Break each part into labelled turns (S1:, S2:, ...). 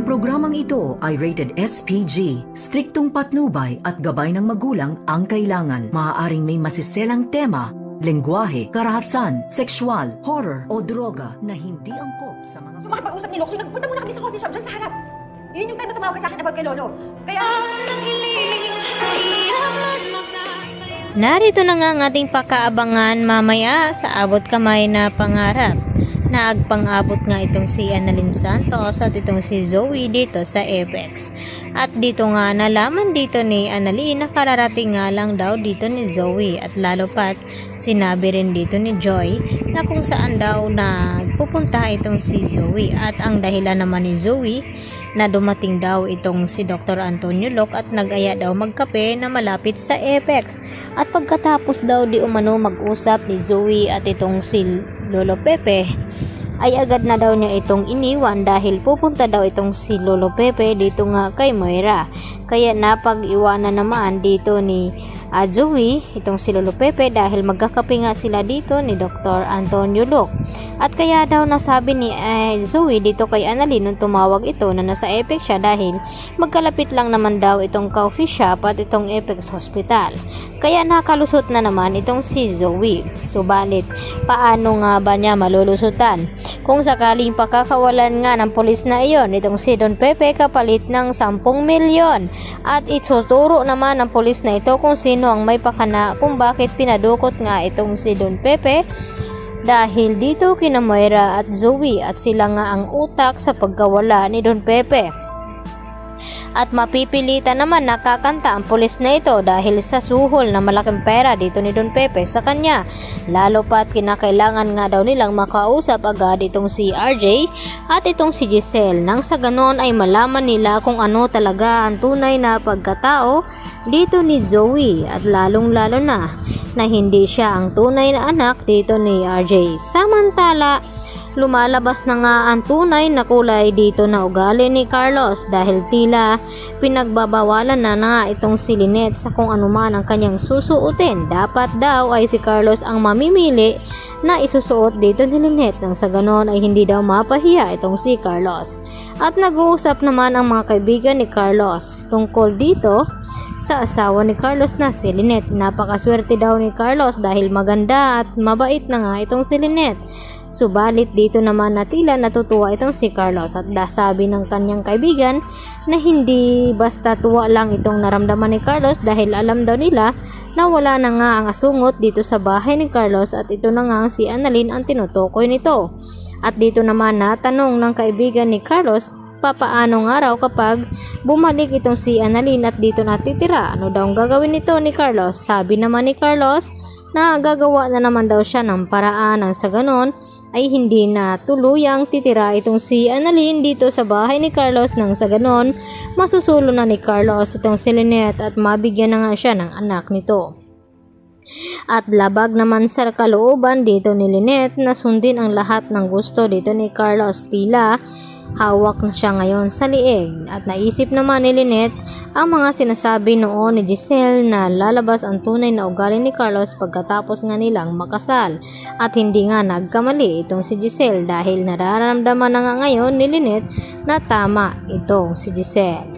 S1: Ang programang ito ay rated SPG. Striktong patnubay at gabay ng magulang ang kailangan. Maaaring may masiselang tema, lengguwahe, karahasan, sexual, horror o droga na hindi angkop sa mga...
S2: So makipag-usap ni Locso, nagpunta muna kami sa coffee shop dyan sa harap. Yun yung time na tumawag ka sa akin about kay Lolo. Kaya...
S3: Narito na nga ang ating pakaabangan mamaya sa abot kamay na pangarap. Naagpang-abot nga itong si Annalyn Santos at itong si Zoe dito sa Apex. At dito nga nalaman dito ni Annalyn na kararating nga lang daw dito ni Zoe at lalo pat sinabi rin dito ni Joy na kung saan daw na pupunta itong si Zoe at ang dahilan naman ni Zoe na dumating daw itong si Dr. Antonio Locke at nag-aya daw magkape na malapit sa Apex. At pagkatapos daw di umano mag-usap ni Zoe at itong si Lolo Pepe ay agad na daw niya itong iniwan dahil pupunta daw itong si Lolo Pepe dito nga kay Moira. Kaya napag-iwanan naman dito ni Zoe itong si Lolo Pepe dahil magkakape nga sila dito ni Dr. Antonio Locke. At kaya daw nasabi ni Zoe dito kay Annalyn nung tumawag ito na nasa Apex siya dahil magkalapit lang naman daw itong coffee shop at itong Apex Hospital. Kaya nakalusot na naman itong si Zoe. Subalit, paano nga ba niya malulusutan? Kung sakaling pakakawalan nga ng pulis na iyon itong si Don Pepe kapalit ng 10 milyon. At ituturo naman ng pulis na ito kung sino ang may pakana kung bakit pinadukot nga itong si Don Pepe dahil dito kina Moira at Zoe at sila nga ang utak sa pagkawala ni Don Pepe. At mapipilitan naman nakakanta ang pulis na ito dahil sa suhol na malaking pera dito ni Don Pepe sa kanya. Lalo pat kinakailangan nga daw nilang makausap agad itong si RJ at itong si Giselle nang sa ganon ay malaman nila kung ano talaga ang tunay na pagkatao dito ni Zoe at lalong-lalo na hindi siya ang tunay na anak dito ni RJ. Samantala, lumalabas na nga ang tunay na kulay dito na ugali ni Carlos dahil tila pinagbabawalan na itong si Lynette sa kung anuman ang kanyang susuotin. Dapat daw ay si Carlos ang mamimili na isusuot dito ni Lynette nang sa ganon ay hindi daw mapahiya itong si Carlos. At nag-uusap naman ang mga kaibigan ni Carlos tungkol dito sa asawa ni Carlos na si Lynette. Napakaswerte daw ni Carlos dahil maganda at mabait na nga itong si Lynette. Subalit dito naman na tila natutuwa itong si Carlos at sabi ng kanyang kaibigan na hindi basta tuwa lang itong naramdaman ni Carlos dahil alam daw nila na wala na nga ang asungot dito sa bahay ni Carlos at ito na nga si Annalyn ang tinutukoy nito. At dito naman natanong ng kaibigan ni Carlos papaano nga raw kapag bumalik itong si Annalyn at dito natitira. Ano daw ang gagawin nito ni Carlos? Sabi naman ni Carlos na gagawa na naman daw siya ng paraan nang sa ganon ay hindi na tuluyang titira itong si Annalyn dito sa bahay ni Carlos nang sa ganon masusulo na ni Carlos itong si Lynette at mabigyan na nga siya ng anak nito. At labag naman sa kalooban dito ni Lynette na sundin ang lahat ng gusto dito ni Carlos. Tila hawak na siya ngayon sa liig at naisip naman ni Lynette ang mga sinasabi noon ni Giselle na lalabas ang tunay na ugali ni Carlos pagkatapos nga nilang makasal. At hindi nga nagkamali itong si Giselle dahil nararamdaman na nga ngayon ni Lynette na tama itong si Giselle.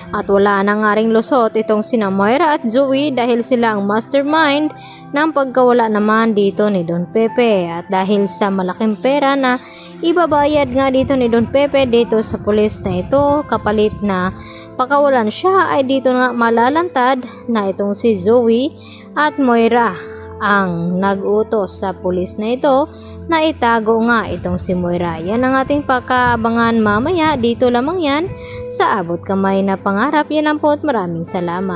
S3: At wala na nga ring lusot itong sina Moira at Zoe dahil sila ang mastermind ng pagkawala naman dito ni Don Pepe. At dahil sa malaking pera na ibabayad nga dito ni Don Pepe dito sa pulis na ito kapalit na pakawalan siya ay dito nga malalantad na itong si Zoe at Moira ang nag-utos sa pulis na ito na itago nga itong si Moira. Yan ang ating pakaabangan mamaya. Dito lamang yan sa abot kamay na pangarap. Yan ang po at maraming salamat.